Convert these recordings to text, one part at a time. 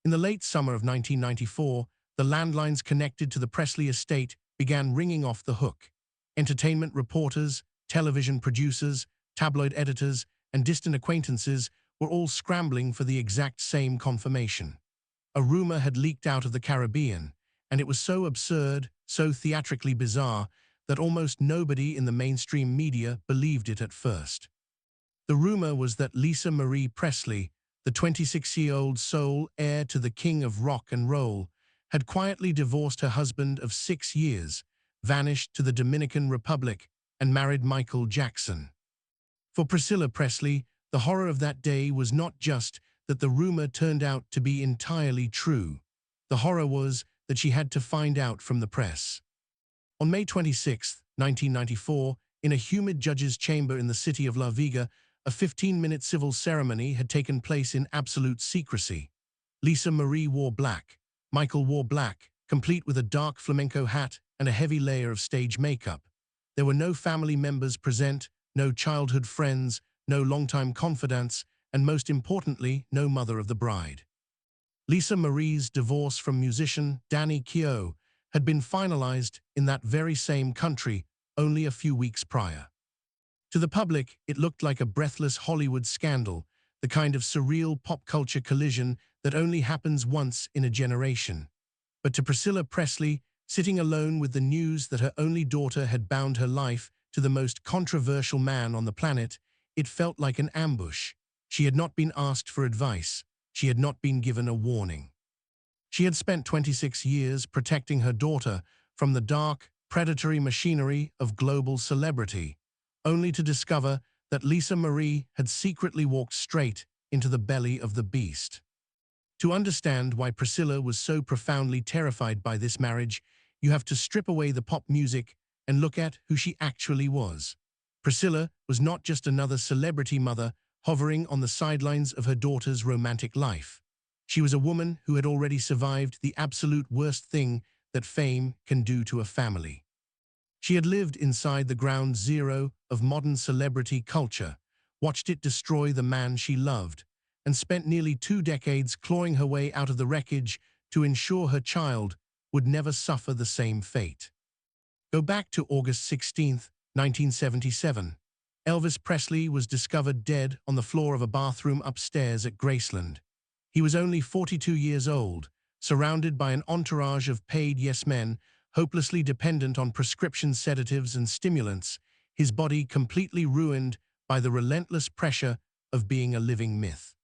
In the late summer of 1994, the landlines connected to the Presley estate began ringing off the hook. Entertainment reporters, television producers, tabloid editors, and distant acquaintances were all scrambling for the exact same confirmation. A rumor had leaked out of the Caribbean, and it was so absurd, so theatrically bizarre, that almost nobody in the mainstream media believed it at first. The rumor was that Lisa Marie Presley, the 26-year-old sole heir to the king of rock and roll, had quietly divorced her husband of 6 years, vanished to the Dominican Republic, and married Michael Jackson. For Priscilla Presley, the horror of that day was not just that the rumor turned out to be entirely true. The horror was that she had to find out from the press. On May 26, 1994, in a humid judge's chamber in the city of La Vega, a 15-minute civil ceremony had taken place in absolute secrecy. Lisa Marie wore black. Michael wore black, complete with a dark flamenco hat and a heavy layer of stage makeup. There were no family members present, no childhood friends, no longtime confidants, and most importantly, no mother of the bride. Lisa Marie's divorce from musician Danny Keough had been finalized in that very same country only a few weeks prior. To the public, it looked like a breathless Hollywood scandal, the kind of surreal pop culture collision that only happens once in a generation. But to Priscilla Presley, sitting alone with the news that her only daughter had bound her life to the most controversial man on the planet, it felt like an ambush. She had not been asked for advice. She had not been given a warning. She had spent 26 years protecting her daughter from the dark, predatory machinery of global celebrity, only to discover that Lisa Marie had secretly walked straight into the belly of the beast. To understand why Priscilla was so profoundly terrified by this marriage, you have to strip away the pop music and look at who she actually was. Priscilla was not just another celebrity mother hovering on the sidelines of her daughter's romantic life. She was a woman who had already survived the absolute worst thing that fame can do to a family. She had lived inside the ground zero of modern celebrity culture, watched it destroy the man she loved, and spent nearly 2 decades clawing her way out of the wreckage to ensure her child would never suffer the same fate. Go back to August 16, 1977. Elvis Presley was discovered dead on the floor of a bathroom upstairs at Graceland. He was only 42 years old, surrounded by an entourage of paid yes-men, hopelessly dependent on prescription sedatives and stimulants, his body completely ruined by the relentless pressure of being a living myth.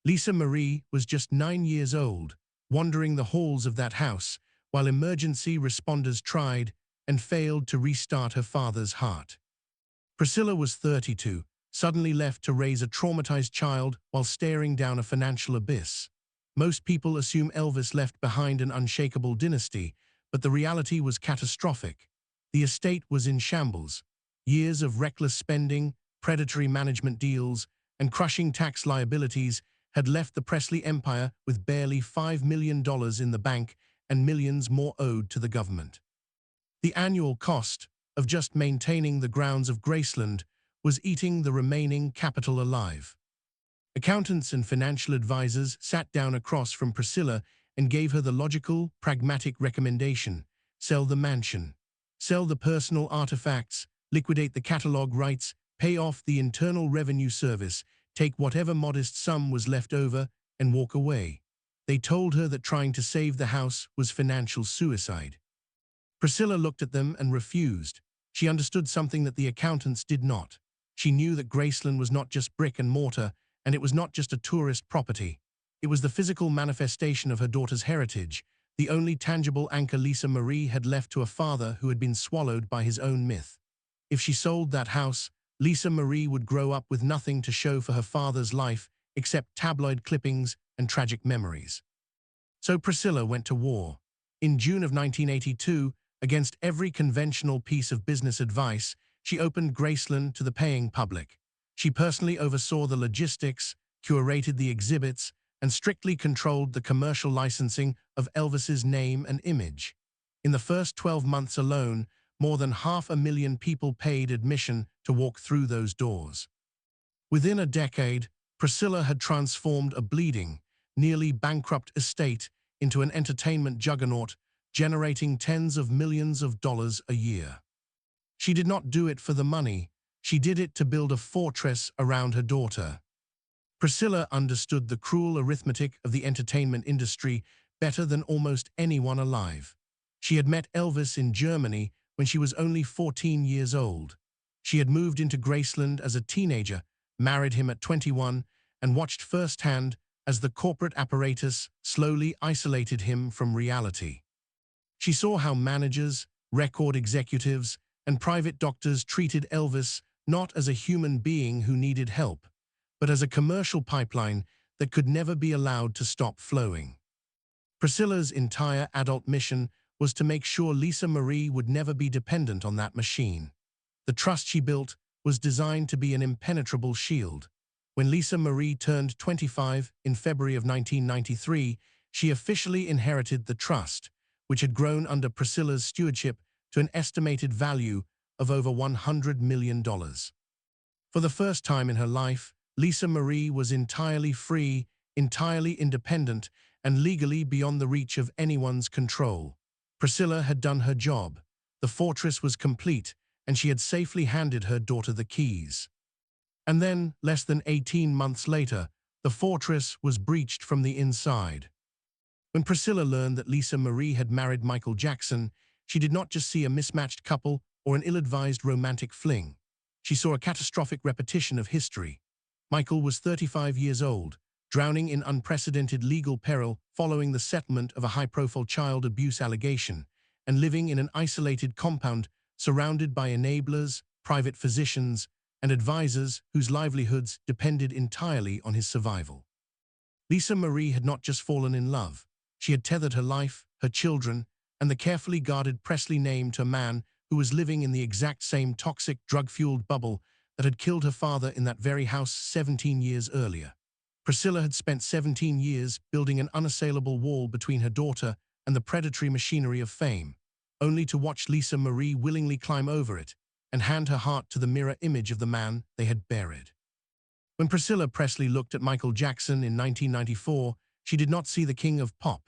Lisa Marie was just 9 years old, wandering the halls of that house, while emergency responders tried and failed to restart her father's heart. Priscilla was 32, suddenly left to raise a traumatized child while staring down a financial abyss. Most people assume Elvis left behind an unshakable dynasty, but the reality was catastrophic. The estate was in shambles. Years of reckless spending, predatory management deals, and crushing tax liabilities had left the Presley empire with barely $5 million in the bank and millions more owed to the government. The annual cost of just maintaining the grounds of Graceland was eating the remaining capital alive. Accountants and financial advisors sat down across from Priscilla and gave her the logical, pragmatic recommendation: sell the mansion, sell the personal artifacts, liquidate the catalog rights, pay off the Internal Revenue Service, take whatever modest sum was left over, and walk away. They told her that trying to save the house was financial suicide. Priscilla looked at them and refused. She understood something that the accountants did not. She knew that Graceland was not just brick and mortar, and it was not just a tourist property. It was the physical manifestation of her daughter's heritage, the only tangible anchor Lisa Marie had left to a father who had been swallowed by his own myth. If she sold that house, Lisa Marie would grow up with nothing to show for her father's life except tabloid clippings and tragic memories. So Priscilla went to war. In June of 1982, against every conventional piece of business advice, she opened Graceland to the paying public. She personally oversaw the logistics, curated the exhibits, and strictly controlled the commercial licensing of Elvis's name and image. In the first 12 months alone, more than 500,000 people paid admission to walk through those doors. Within a decade, Priscilla had transformed a bleeding, nearly bankrupt estate into an entertainment juggernaut, generating tens of millions of dollars a year. She did not do it for the money. She did it to build a fortress around her daughter. Priscilla understood the cruel arithmetic of the entertainment industry better than almost anyone alive. She had met Elvis in Germany when she was only 14 years old. She had moved into Graceland as a teenager, married him at 21, and watched firsthand as the corporate apparatus slowly isolated him from reality. She saw how managers, record executives, and private doctors treated Elvis not as a human being who needed help, but as a commercial pipeline that could never be allowed to stop flowing. Priscilla's entire adult mission was to make sure Lisa Marie would never be dependent on that machine. The trust she built was designed to be an impenetrable shield. When Lisa Marie turned 25 in February of 1993, she officially inherited the trust, which had grown under Priscilla's stewardship to an estimated value of over $100 million. For the first time in her life, Lisa Marie was entirely free, entirely independent, and legally beyond the reach of anyone's control. Priscilla had done her job. The fortress was complete, and she had safely handed her daughter the keys. And then, less than 18 months later, the fortress was breached from the inside. When Priscilla learned that Lisa Marie had married Michael Jackson, she did not just see a mismatched couple or an ill-advised romantic fling. She saw a catastrophic repetition of history. Michael was 35 years old, drowning in unprecedented legal peril following the settlement of a high-profile child abuse allegation, and living in an isolated compound surrounded by enablers, private physicians, and advisors whose livelihoods depended entirely on his survival. Lisa Marie had not just fallen in love. She had tethered her life, her children, and the carefully guarded Presley name to a man who was living in the exact same toxic, drug-fueled bubble that had killed her father in that very house 17 years earlier. Priscilla had spent 17 years building an unassailable wall between her daughter and the predatory machinery of fame, only to watch Lisa Marie willingly climb over it and hand her heart to the mirror image of the man they had buried. When Priscilla Presley looked at Michael Jackson in 1994, she did not see the king of pop.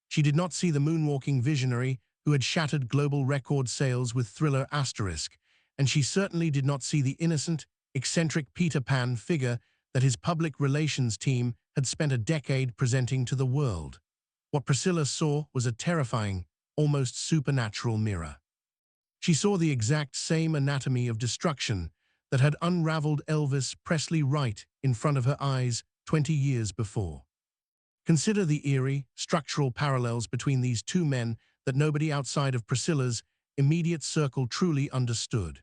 She did not see the moonwalking visionary who had shattered global record sales with Thriller Asterisk, and she certainly did not see the innocent, eccentric Peter Pan figure that his public relations team had spent a decade presenting to the world. What Priscilla saw was a terrifying, almost supernatural mirror. She saw the exact same anatomy of destruction that had unraveled Elvis Presley right in front of her eyes 20 years before. Consider the eerie, structural parallels between these two men that nobody outside of Priscilla's immediate circle truly understood.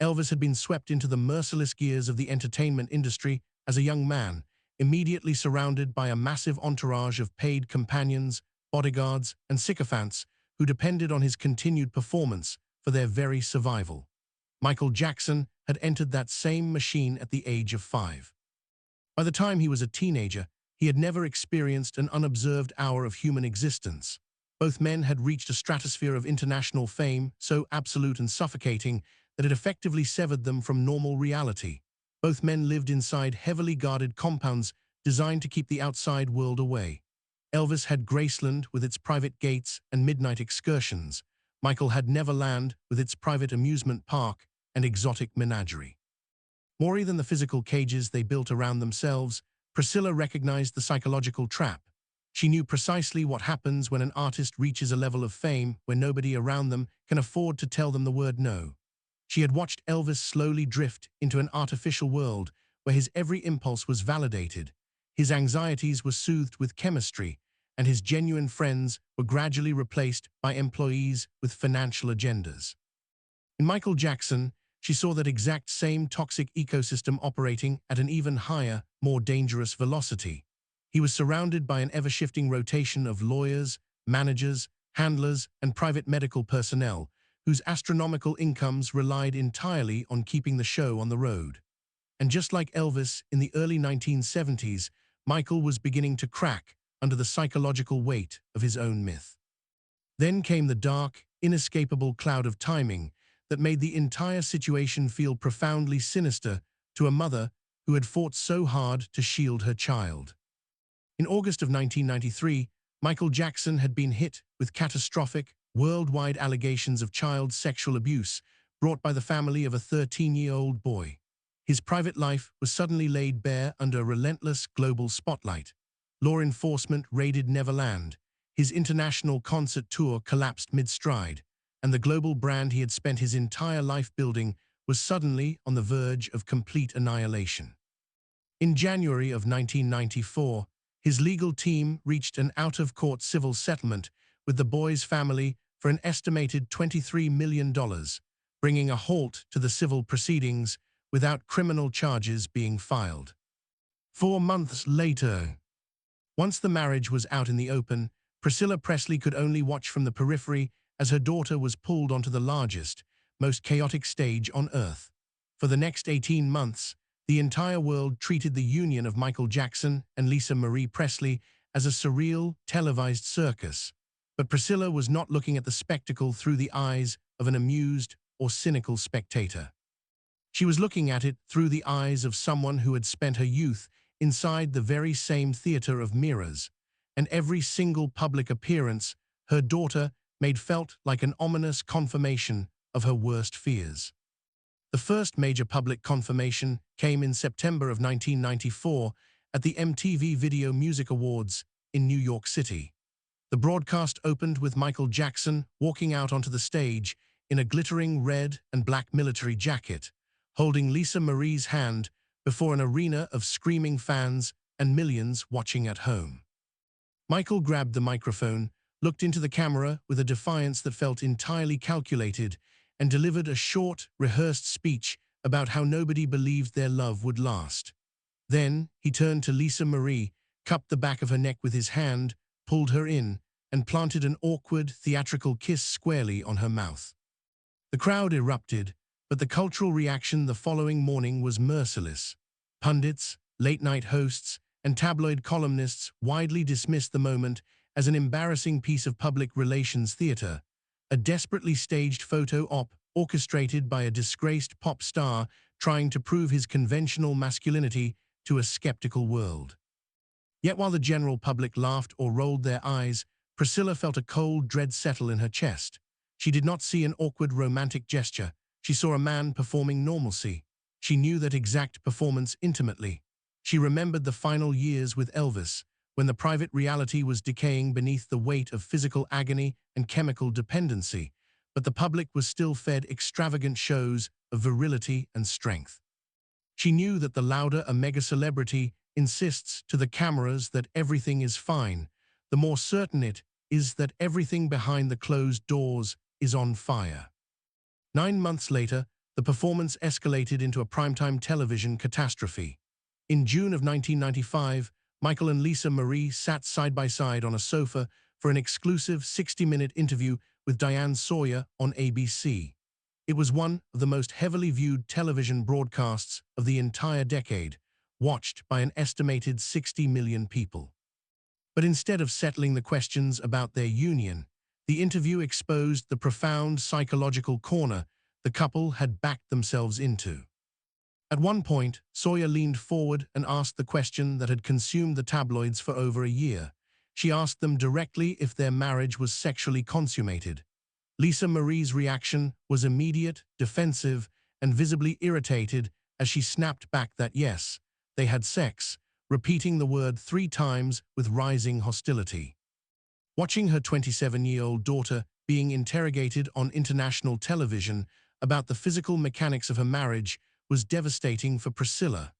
Elvis had been swept into the merciless gears of the entertainment industry as a young man, immediately surrounded by a massive entourage of paid companions, bodyguards, and sycophants who depended on his continued performance for their very survival. Michael Jackson had entered that same machine at the age of 5. By the time he was a teenager, he had never experienced an unobserved hour of human existence. Both men had reached a stratosphere of international fame so absolute and suffocating that it effectively severed them from normal reality. Both men lived inside heavily guarded compounds designed to keep the outside world away. Elvis had Graceland with its private gates and midnight excursions. Michael had Neverland with its private amusement park and exotic menagerie. More than the physical cages they built around themselves, Priscilla recognized the psychological trap. She knew precisely what happens when an artist reaches a level of fame where nobody around them can afford to tell them the word no. She had watched Elvis slowly drift into an artificial world where his every impulse was validated, his anxieties were soothed with chemistry, and his genuine friends were gradually replaced by employees with financial agendas. In Michael Jackson, she saw that exact same toxic ecosystem operating at an even higher, more dangerous velocity. He was surrounded by an ever-shifting rotation of lawyers, managers, handlers, and private medical personnel, whose astronomical incomes relied entirely on keeping the show on the road. And just like Elvis in the early 1970s, Michael was beginning to crack under the psychological weight of his own myth. Then came the dark, inescapable cloud of timing that made the entire situation feel profoundly sinister to a mother who had fought so hard to shield her child. In August of 1993, Michael Jackson had been hit with catastrophic, worldwide allegations of child sexual abuse brought by the family of a 13-year-old boy. His private life was suddenly laid bare under a relentless global spotlight. Law enforcement raided Neverland. His international concert tour collapsed mid-stride, and the global brand he had spent his entire life building was suddenly on the verge of complete annihilation. In January of 1994, his legal team reached an out-of-court civil settlement with the boy's family for an estimated $23 million, bringing a halt to the civil proceedings without criminal charges being filed. 4 months later, once the marriage was out in the open, Priscilla Presley could only watch from the periphery as her daughter was pulled onto the largest, most chaotic stage on Earth. For the next 18 months, the entire world treated the union of Michael Jackson and Lisa Marie Presley as a surreal, televised circus. But Priscilla was not looking at the spectacle through the eyes of an amused or cynical spectator. She was looking at it through the eyes of someone who had spent her youth inside the very same theater of mirrors, and every single public appearance her daughter made felt like an ominous confirmation of her worst fears. The first major public confirmation came in September of 1994 at the MTV Video Music Awards in New York City. The broadcast opened with Michael Jackson walking out onto the stage in a glittering red and black military jacket, holding Lisa Marie's hand before an arena of screaming fans and millions watching at home. Michael grabbed the microphone, looked into the camera with a defiance that felt entirely calculated, and delivered a short, rehearsed speech about how nobody believed their love would last. Then he turned to Lisa Marie, cupped the back of her neck with his hand, pulled her in, and planted an awkward, theatrical kiss squarely on her mouth. The crowd erupted, but the cultural reaction the following morning was merciless. Pundits, late-night hosts, and tabloid columnists widely dismissed the moment as an embarrassing piece of public relations theater, a desperately staged photo op orchestrated by a disgraced pop star trying to prove his conventional masculinity to a skeptical world. Yet while the general public laughed or rolled their eyes, Priscilla felt a cold dread settle in her chest. She did not see an awkward romantic gesture. She saw a man performing normalcy. She knew that exact performance intimately. She remembered the final years with Elvis, when the private reality was decaying beneath the weight of physical agony and chemical dependency, but the public was still fed extravagant shows of virility and strength. She knew that the louder a mega-celebrity insists to the cameras that everything is fine, the more certain it is that everything behind the closed doors is on fire. 9 months later, the performance escalated into a primetime television catastrophe. In June of 1995, Michael and Lisa Marie sat side by side on a sofa for an exclusive 60-minute interview with Diane Sawyer on ABC. It was one of the most heavily viewed television broadcasts of the entire decade, watched by an estimated 60 million people. But instead of settling the questions about their union, the interview exposed the profound psychological corner the couple had backed themselves into. At one point, Sawyer leaned forward and asked the question that had consumed the tabloids for over a year. She asked them directly if their marriage was sexually consummated. Lisa Marie's reaction was immediate, defensive, and visibly irritated as she snapped back that yes, they had sex, repeating the word 3 times with rising hostility. Watching her 27-year-old daughter being interrogated on international television about the physical mechanics of her marriage was devastating for Priscilla.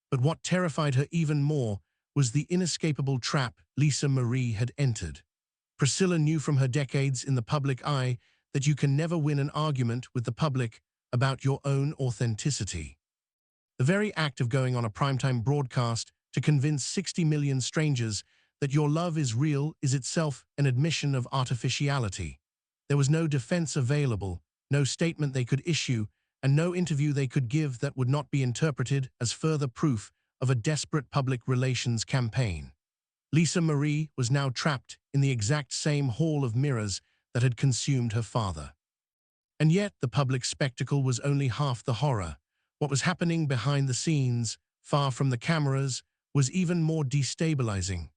But what terrified her even more was the inescapable trap Lisa Marie had entered. Priscilla knew from her decades in the public eye that you can never win an argument with the public about your own authenticity. The very act of going on a primetime broadcast to convince 60 million strangers that your love is real is itself an admission of artificiality. There was no defense available, no statement they could issue, and no interview they could give that would not be interpreted as further proof of a desperate public relations campaign. Lisa Marie was now trapped in the exact same hall of mirrors that had consumed her father. And yet the public spectacle was only half the horror. What was happening behind the scenes, far from the cameras, was even more destabilizing.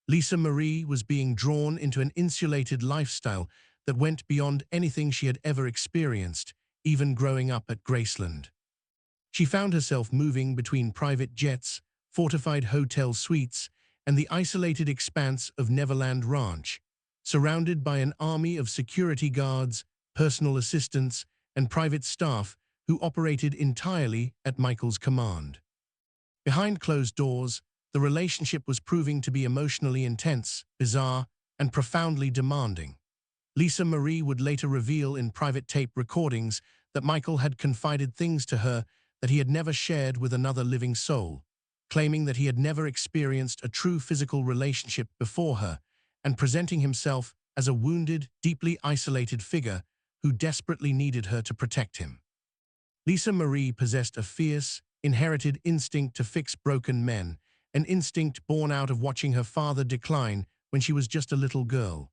Lisa Marie was being drawn into an insulated lifestyle that went beyond anything she had ever experienced, even growing up at Graceland. She found herself moving between private jets, fortified hotel suites, and the isolated expanse of Neverland Ranch, surrounded by an army of security guards, personal assistants, and private staff who operated entirely at Michael's command. Behind closed doors, the relationship was proving to be emotionally intense, bizarre, and profoundly demanding. Lisa Marie would later reveal in private tape recordings that Michael had confided things to her that he had never shared with another living soul, claiming that he had never experienced a true physical relationship before her, and presenting himself as a wounded, deeply isolated figure who desperately needed her to protect him. Lisa Marie possessed a fierce, inherited instinct to fix broken men, an instinct born out of watching her father decline when she was just a little girl.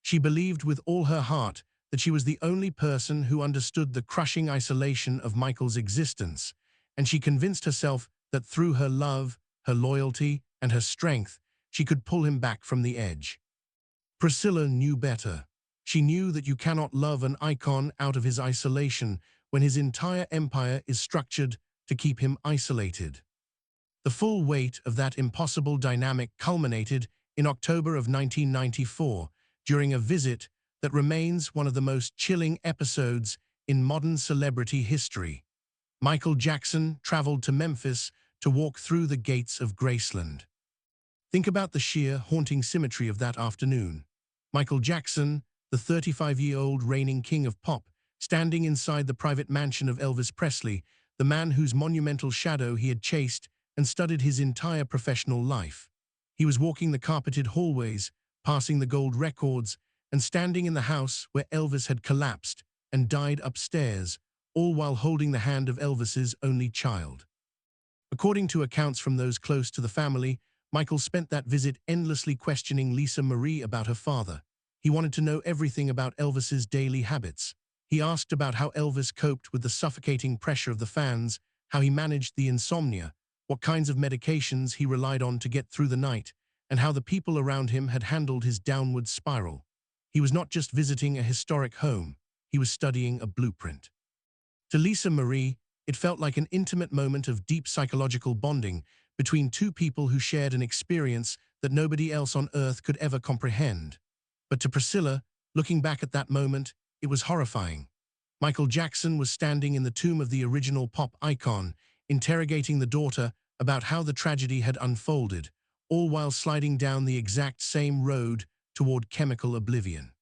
She believed with all her heart that she was the only person who understood the crushing isolation of Michael's existence, and she convinced herself that through her love, her loyalty, and her strength, she could pull him back from the edge. Priscilla knew better. She knew that you cannot love an icon out of his isolation when his entire empire is structured to keep him isolated. The full weight of that impossible dynamic culminated in October of 1994 during a visit that remains one of the most chilling episodes in modern celebrity history. Michael Jackson traveled to Memphis to walk through the gates of Graceland. Think about the sheer, haunting symmetry of that afternoon. Michael Jackson, the 35-year-old reigning king of pop, standing inside the private mansion of Elvis Presley, the man whose monumental shadow he had chased and studied his entire professional life. He was walking the carpeted hallways, passing the gold records, and standing in the house where Elvis had collapsed and died upstairs, all while holding the hand of Elvis's only child. According to accounts from those close to the family, Michael spent that visit endlessly questioning Lisa Marie about her father. He wanted to know everything about Elvis's daily habits. He asked about how Elvis coped with the suffocating pressure of the fans, how he managed the insomnia, what kinds of medications he relied on to get through the night, and how the people around him had handled his downward spiral. He was not just visiting a historic home, he was studying a blueprint. To Lisa Marie, it felt like an intimate moment of deep psychological bonding between two people who shared an experience that nobody else on earth could ever comprehend. But to Priscilla, looking back at that moment, it was horrifying. Michael Jackson was standing in the tomb of the original pop icon, interrogating the daughter about how the tragedy had unfolded, all while sliding down the exact same road toward chemical oblivion.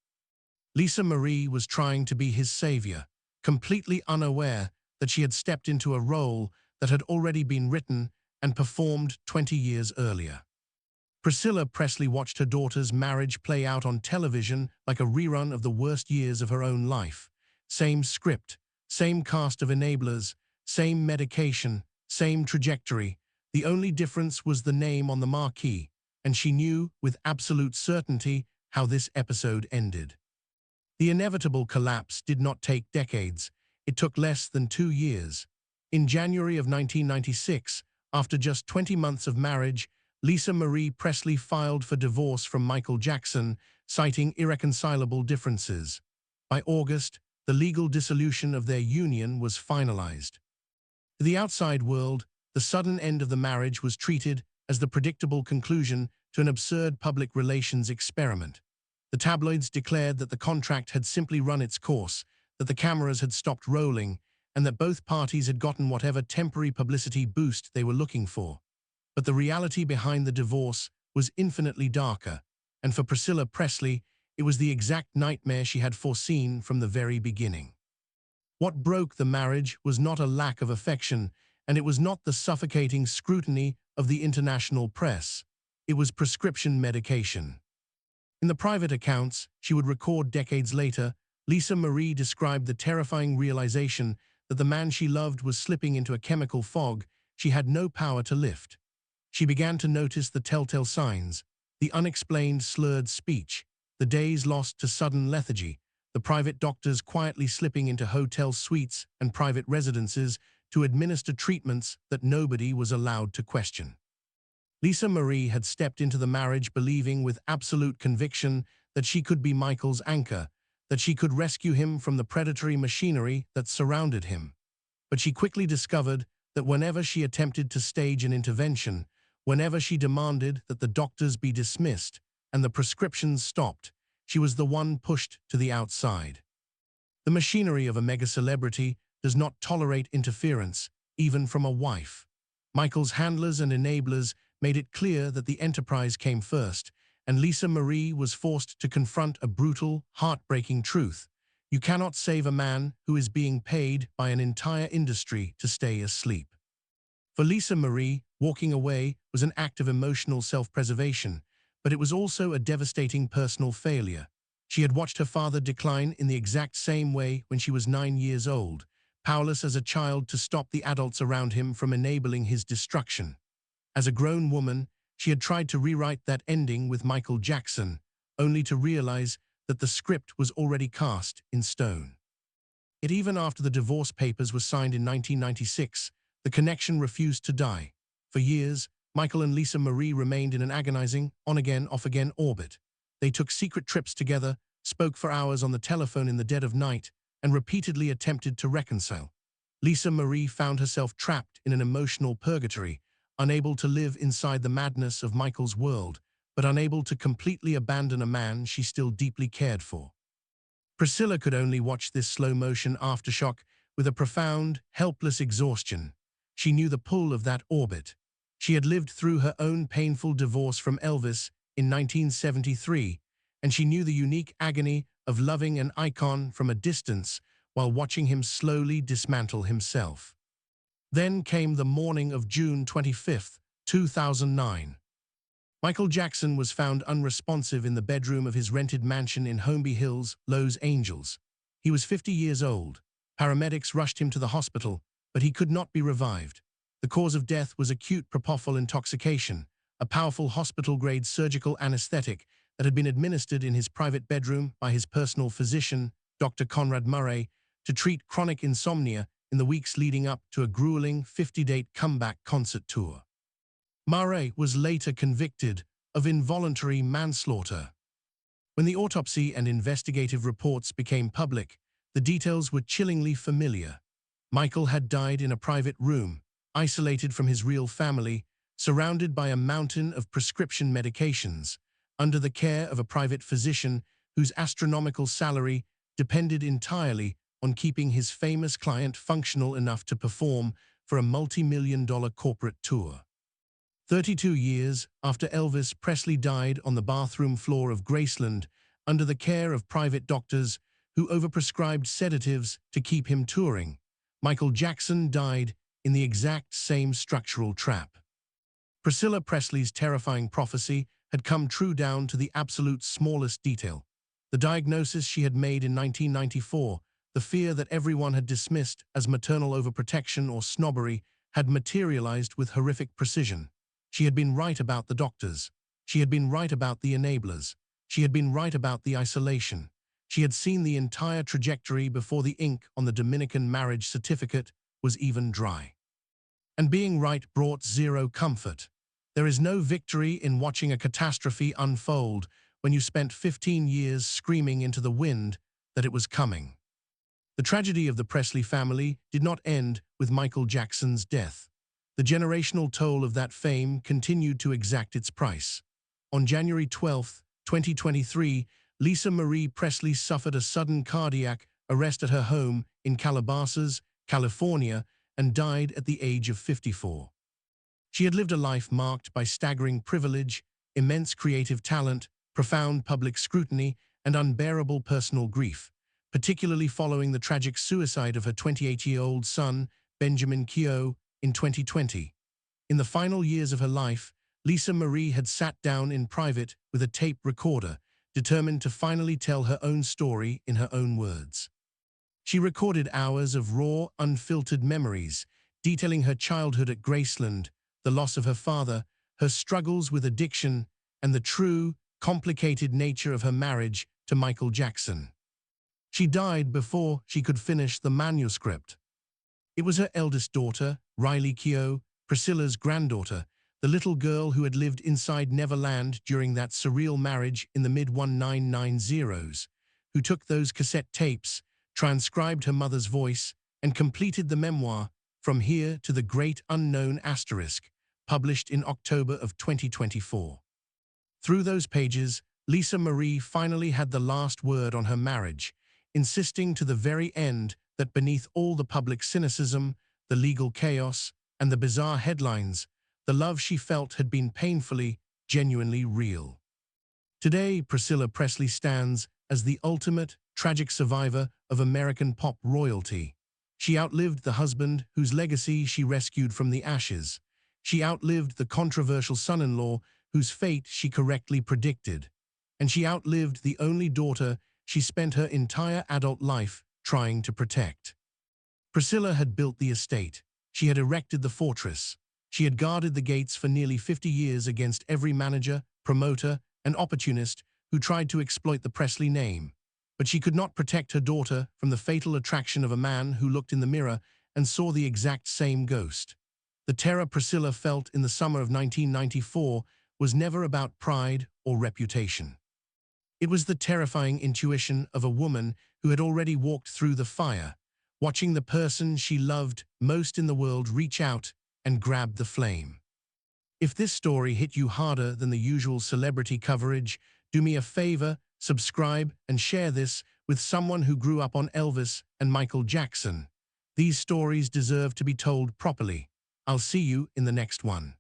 Lisa Marie was trying to be his savior, completely unaware that she had stepped into a role that had already been written and performed 20 years earlier. Priscilla Presley watched her daughter's marriage play out on television like a rerun of the worst years of her own life. Same script, same cast of enablers, same medication, same trajectory. The only difference was the name on the marquee, and she knew with absolute certainty how this episode ended. The inevitable collapse did not take decades. It took less than 2 years. In January of 1996, after just 20 months of marriage, Lisa Marie Presley filed for divorce from Michael Jackson, citing irreconcilable differences. By August, the legal dissolution of their union was finalized. To the outside world, the sudden end of the marriage was treated as the predictable conclusion to an absurd public relations experiment. The tabloids declared that the contract had simply run its course, that the cameras had stopped rolling, and that both parties had gotten whatever temporary publicity boost they were looking for. But the reality behind the divorce was infinitely darker, and for Priscilla Presley, it was the exact nightmare she had foreseen from the very beginning. What broke the marriage was not a lack of affection, and it was not the suffocating scrutiny of the international press. It was prescription medication. In the private accounts she would record decades later, Lisa Marie described the terrifying realization that the man she loved was slipping into a chemical fog she had no power to lift. She began to notice the telltale signs, the unexplained slurred speech, the days lost to sudden lethargy, the private doctors quietly slipping into hotel suites and private residences to administer treatments that nobody was allowed to question. Lisa Marie had stepped into the marriage believing with absolute conviction that she could be Michael's anchor, that she could rescue him from the predatory machinery that surrounded him. But she quickly discovered that whenever she attempted to stage an intervention, whenever she demanded that the doctors be dismissed and the prescriptions stopped, she was the one pushed to the outside. The machinery of a mega-celebrity does not tolerate interference, even from a wife. Michael's handlers and enablers made it clear that the enterprise came first, and Lisa Marie was forced to confront a brutal, heartbreaking truth. You cannot save a man who is being paid by an entire industry to stay asleep. For Lisa Marie, walking away was an act of emotional self-preservation, but it was also a devastating personal failure. She had watched her father decline in the exact same way when she was 9 years old, powerless as a child to stop the adults around him from enabling his destruction. As a grown woman, she had tried to rewrite that ending with Michael Jackson, only to realize that the script was already cast in stone. Yet even after the divorce papers were signed in 1996, the connection refused to die. For years, Michael and Lisa Marie remained in an agonizing, on-again, off-again orbit. They took secret trips together, spoke for hours on the telephone in the dead of night, and repeatedly attempted to reconcile. Lisa Marie found herself trapped in an emotional purgatory, unable to live inside the madness of Michael's world, but unable to completely abandon a man she still deeply cared for. Priscilla could only watch this slow-motion aftershock with a profound, helpless exhaustion. She knew the pull of that orbit. She had lived through her own painful divorce from Elvis in 1973, and she knew the unique agony of loving an icon from a distance while watching him slowly dismantle himself. Then came the morning of June 25, 2009. Michael Jackson was found unresponsive in the bedroom of his rented mansion in Holmby Hills, Los Angeles. He was 50 years old. Paramedics rushed him to the hospital, but he could not be revived. The cause of death was acute propofol intoxication, a powerful hospital-grade surgical anesthetic that had been administered in his private bedroom by his personal physician, Dr. Conrad Murray, to treat chronic insomnia in the weeks leading up to a grueling 50-date comeback concert tour. Murray was later convicted of involuntary manslaughter. When the autopsy and investigative reports became public, the details were chillingly familiar. Michael had died in a private room, isolated from his real family, surrounded by a mountain of prescription medications, under the care of a private physician whose astronomical salary depended entirely on keeping his famous client functional enough to perform for a multi-million-dollar corporate tour. 32 years after Elvis Presley died on the bathroom floor of Graceland under the care of private doctors who overprescribed sedatives to keep him touring, Michael Jackson died in the exact same structural trap. Priscilla Presley's terrifying prophecy had come true down to the absolute smallest detail. The diagnosis she had made in 1994, the fear that everyone had dismissed as maternal overprotection or snobbery, had materialized with horrific precision. She had been right about the doctors. She had been right about the enablers. She had been right about the isolation. She had seen the entire trajectory before the ink on the Dominican marriage certificate was even dry. And being right brought zero comfort. There is no victory in watching a catastrophe unfold when you spent 15 years screaming into the wind that it was coming. The tragedy of the Presley family did not end with Michael Jackson's death. The generational toll of that fame continued to exact its price. On January 12, 2023, Lisa Marie Presley suffered a sudden cardiac arrest at her home in Calabasas, California, and died at the age of 54. She had lived a life marked by staggering privilege, immense creative talent, profound public scrutiny, and unbearable personal grief, particularly following the tragic suicide of her 28-year-old son, Benjamin Keough, in 2020. In the final years of her life, Lisa Marie had sat down in private with a tape recorder, determined to finally tell her own story in her own words. She recorded hours of raw, unfiltered memories, detailing her childhood at Graceland, the loss of her father, her struggles with addiction, and the true, complicated nature of her marriage to Michael Jackson. She died before she could finish the manuscript. It was her eldest daughter, Riley Keough, Priscilla's granddaughter, the little girl who had lived inside Neverland during that surreal marriage in the mid-1990s, who took those cassette tapes, transcribed her mother's voice, and completed the memoir, From Here to the Great Unknown Asterisk, published in October of 2024. Through those pages, Lisa Marie finally had the last word on her marriage, insisting to the very end that beneath all the public cynicism, the legal chaos, and the bizarre headlines, the love she felt had been painfully, genuinely real. Today, Priscilla Presley stands as the ultimate, tragic survivor of American pop royalty. She outlived the husband whose legacy she rescued from the ashes. She outlived the controversial son-in-law whose fate she correctly predicted. And she outlived the only daughter she spent her entire adult life trying to protect. Priscilla had built the estate. She had erected the fortress. She had guarded the gates for nearly 50 years against every manager, promoter, and opportunist who tried to exploit the Presley name. But she could not protect her daughter from the fatal attraction of a man who looked in the mirror and saw the exact same ghost. The terror Priscilla felt in the summer of 1994 was never about pride or reputation. It was the terrifying intuition of a woman who had already walked through the fire, watching the person she loved most in the world reach out and grab the flame. If this story hit you harder than the usual celebrity coverage, do me a favor, subscribe and share this with someone who grew up on Elvis and Michael Jackson. These stories deserve to be told properly. I'll see you in the next one.